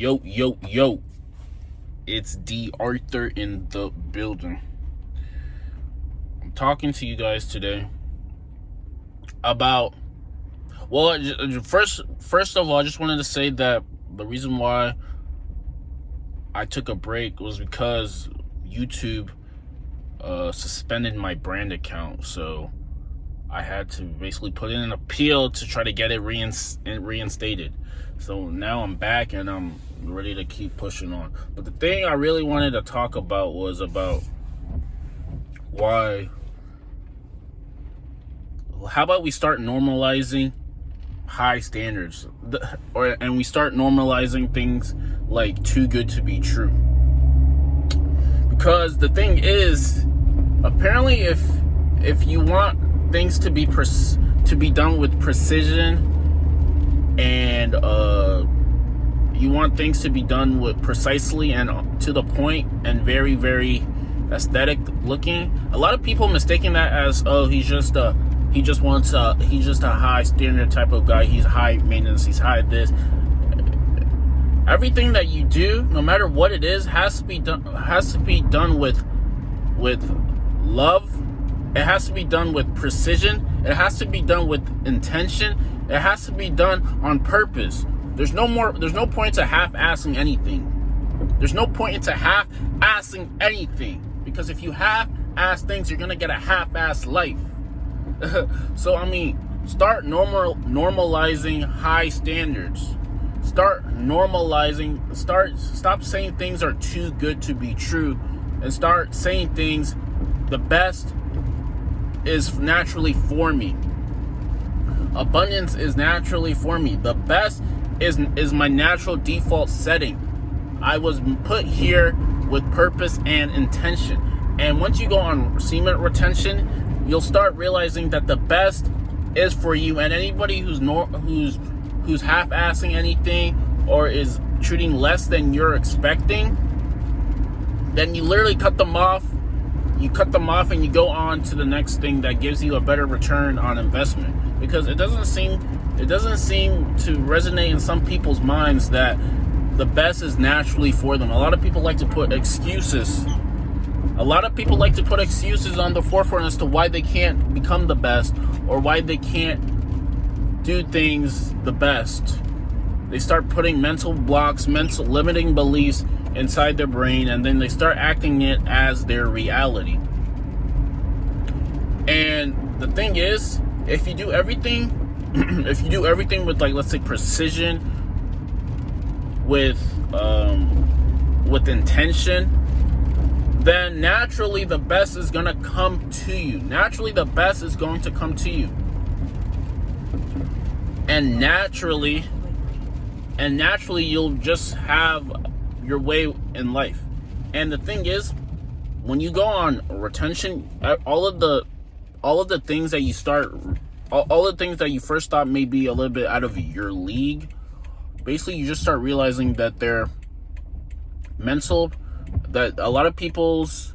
Yo. It's D.Arthur in the building. I'm talking to you guys today about, first of all, I just wanted to say that the reason why I took a break was because YouTube suspended my brand account. So I had to basically put in an appeal to try to get it reinstated. So now I'm back and I'm ready to keep pushing on. But the thing I really wanted to talk about was about how about we start normalizing high standards, and we start normalizing things like too good to be true. Because the thing is, apparently if you want things to be done with precision, and you want things to be done with precisely and to the point and very, very aesthetic looking, a lot of people mistaking that as, he's just a high standard type of guy. He's high maintenance. He's high this. Everything that you do, no matter what it is, has to be done with love. It has to be done with precision. It has to be done with intention. It has to be done on purpose. There's no point to half-assing anything. There's no point into half-assing anything. Because if you half-ass things, you're going to get a half-ass life. So, start normalizing high standards. Stop saying things are too good to be true. And start saying things, the best is naturally for me. Abundance is naturally for me. The best is my natural default setting. I was put here with purpose and intention. And once you go on semen retention, you'll start realizing that the best is for you. And anybody who's half-assing anything or is treating less than you're expecting, then you literally cut them off. You cut them off and you go on to the next thing that gives you a better return on investment. Because it doesn't seem to resonate in some people's minds that the best is naturally for them. A lot of people like to put excuses. A lot of people like to put excuses on the forefront as to why they can't become the best or why they can't do things the best. They start putting mental blocks, mental limiting beliefs inside their brain, and then they start acting it as their reality. And the thing is, if you do everything with, like, let's say, precision, with intention, then naturally the best is going to come to you. And naturally you'll just have your way in life. And the thing is, when you go on retention, all of the things that you first thought may be a little bit out of your league, basically you just start realizing that they're mental. That a lot of people's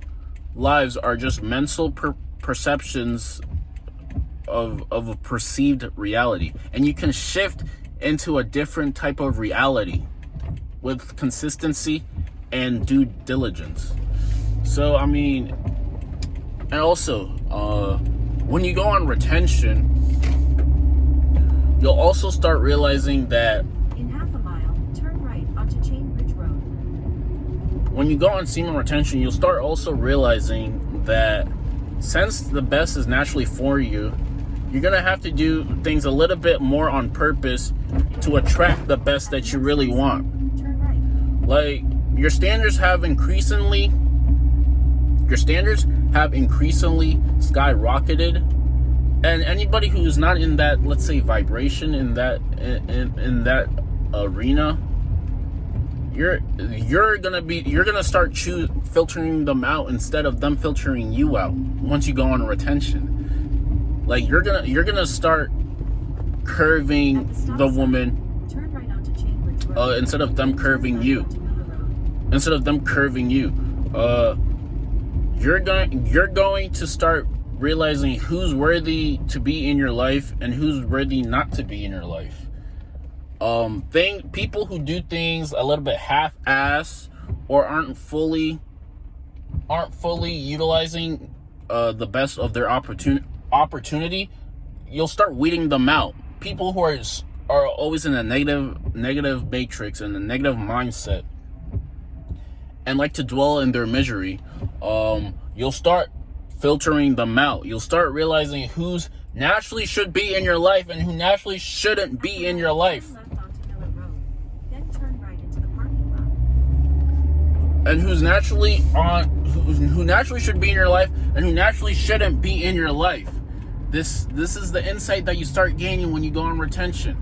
lives are just mental perceptions of a perceived reality. And you can shift into a different type of reality with consistency and due diligence. So, and also, when you go on retention, you'll also start realizing that in half a mile, turn right onto Chain Ridge Road. When you go on semen retention, you'll start also realizing that since the best is naturally for you, you're going to have to do things a little bit more on purpose to attract the best that you really want. Turn right. Like, your standards have increasingly skyrocketed. And anybody who's not in that, let's say, vibration, in that arena, you're gonna start filtering them out instead of them filtering you out. Once you go on retention, like, you're gonna start curving the woman, turn right onto Chain Ridge Road. instead of them curving you. You're going to start realizing who's worthy to be in your life and who's worthy not to be in your life. People who do things a little bit half-ass or aren't fully utilizing the best of their opportunity, you'll start weeding them out. People who are always in a negative matrix and a negative mindset and like to dwell in their misery, you'll start filtering them out. You'll start realizing who's naturally should be in your life and who naturally shouldn't be in your life. Left onto Miller Road, then turn right into the parking lot. And who naturally should be in your life and who naturally shouldn't be in your life. This is the insight that you start gaining when you go on retention.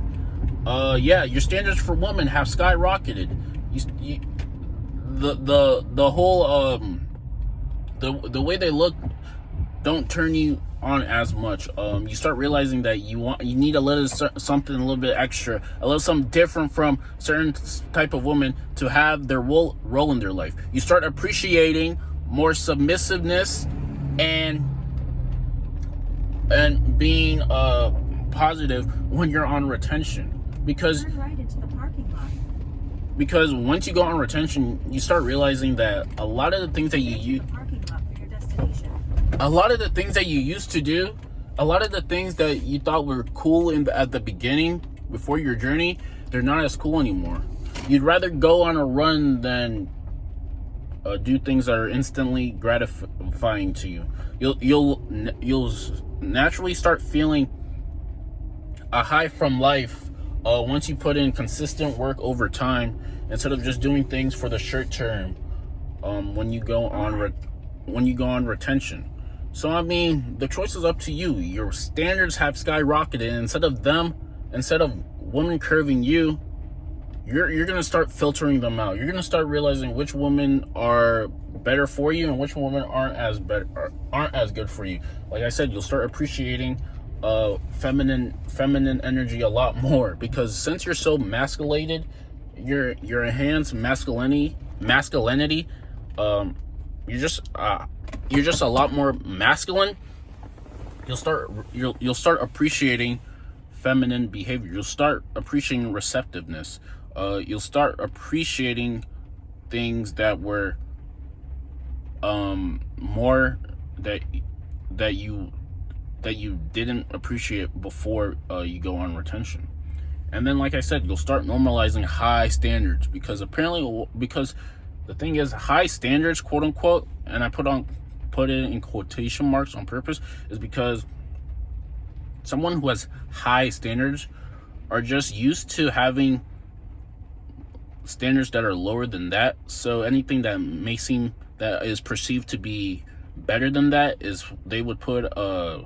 Your standards for women have skyrocketed. The whole the way they look don't turn you on as much. You start realizing that you need a little something a little bit extra, a little something different from certain type of women to have their role in their life. You start appreciating more submissiveness and being positive when you're on retention, because Turn right into the parking lot. because once you go on retention, you start realizing that a lot of the things that you The parking lot for your destination. a lot of the things that you used to do, a lot of the things that you thought were cool at the beginning before your journey, they're not as cool anymore. You'd rather go on a run than do things that are instantly gratifying to you. You'll naturally start feeling a high from life once you put in consistent work over time instead of just doing things for the short term. When you go on retention. So I mean, the choice is up to you. Your standards have skyrocketed. Instead of women curving you, you're gonna start filtering them out. You're gonna start realizing which women are better for you and which women aren't as good for you. Like I said, you'll start appreciating feminine energy a lot more, because since you're so masculated, your enhanced masculinity, you're just a lot more masculine. You'll start appreciating feminine behavior. You'll start appreciating receptiveness. You'll start appreciating things that were more that you didn't appreciate before you go on retention. And then, like I said, you'll start normalizing high standards, because the thing is, high standards, quote unquote, and I put it in quotation marks on purpose, is because someone who has high standards are just used to having standards that are lower than that. So anything that is perceived to be better than that, is they would put a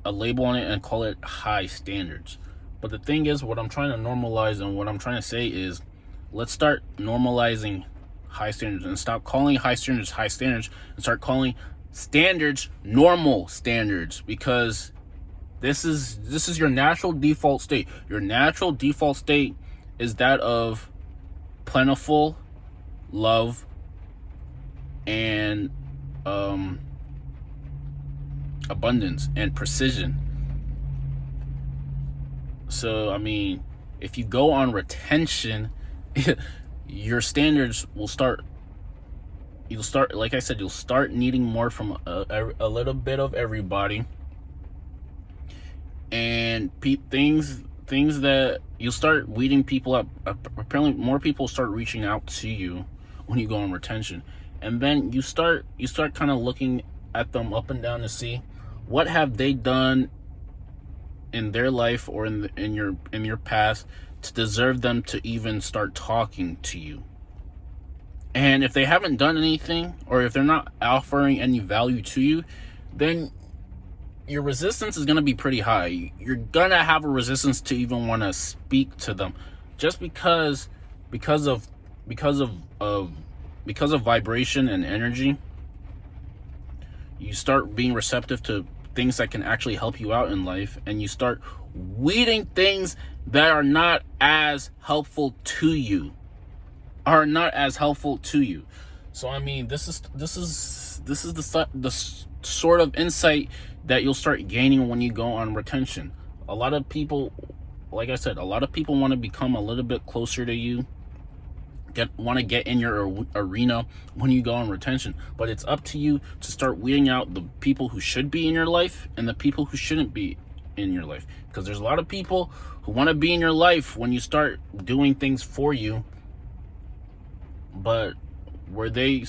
label on it and call it high standards. But the thing is, what I'm trying to normalize and what I'm trying to say is, let's start normalizing high standards and stop calling high standards and start calling standards normal standards, because this is your natural default state. Your natural default state is that of plentiful love and abundance and precision. So I mean, if you go on retention, your standards will start, like I said, you'll start needing more from a little bit of everybody, and things that you'll start weeding people up. Apparently more people start reaching out to you when you go on retention, and then you start kind of looking at them up and down to see what have they done in their life or in your past to deserve them to even start talking to you. And if they haven't done anything, or if they're not offering any value to you, then your resistance is going to be pretty high. You're going to have a resistance to even want to speak to them, just because of vibration and energy. You start being receptive to things that can actually help you out in life, and you start weeding things that are not as helpful to you. So I mean, this is the sort of insight that you'll start gaining when you go on retention. A lot of people like I said, a lot of people want to become a little bit closer to you, want to get in your arena when you go on retention, but it's up to you to start weeding out the people who should be in your life and the people who shouldn't be in your life, because there's a lot of people who want to be in your life when you start doing things for you, but would they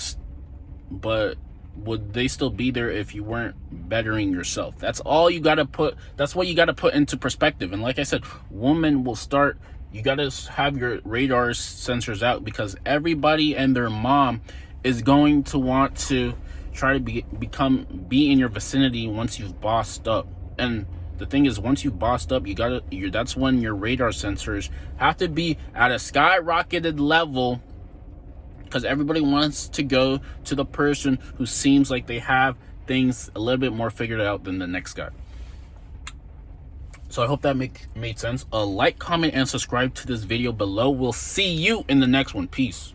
still be there if you weren't bettering yourself? That's all you got to put. That's what you got to put into perspective. And like I said, women will start. You got to have your radar sensors out, because everybody and their mom is going to want to try to be in your vicinity once you've bossed up. And the thing is, once you've bossed up, that's when your radar sensors have to be at a skyrocketed level, because everybody wants to go to the person who seems like they have things a little bit more figured out than the next guy. So I hope that made sense. Like, comment, and subscribe to this video below. We'll see you in the next one. Peace.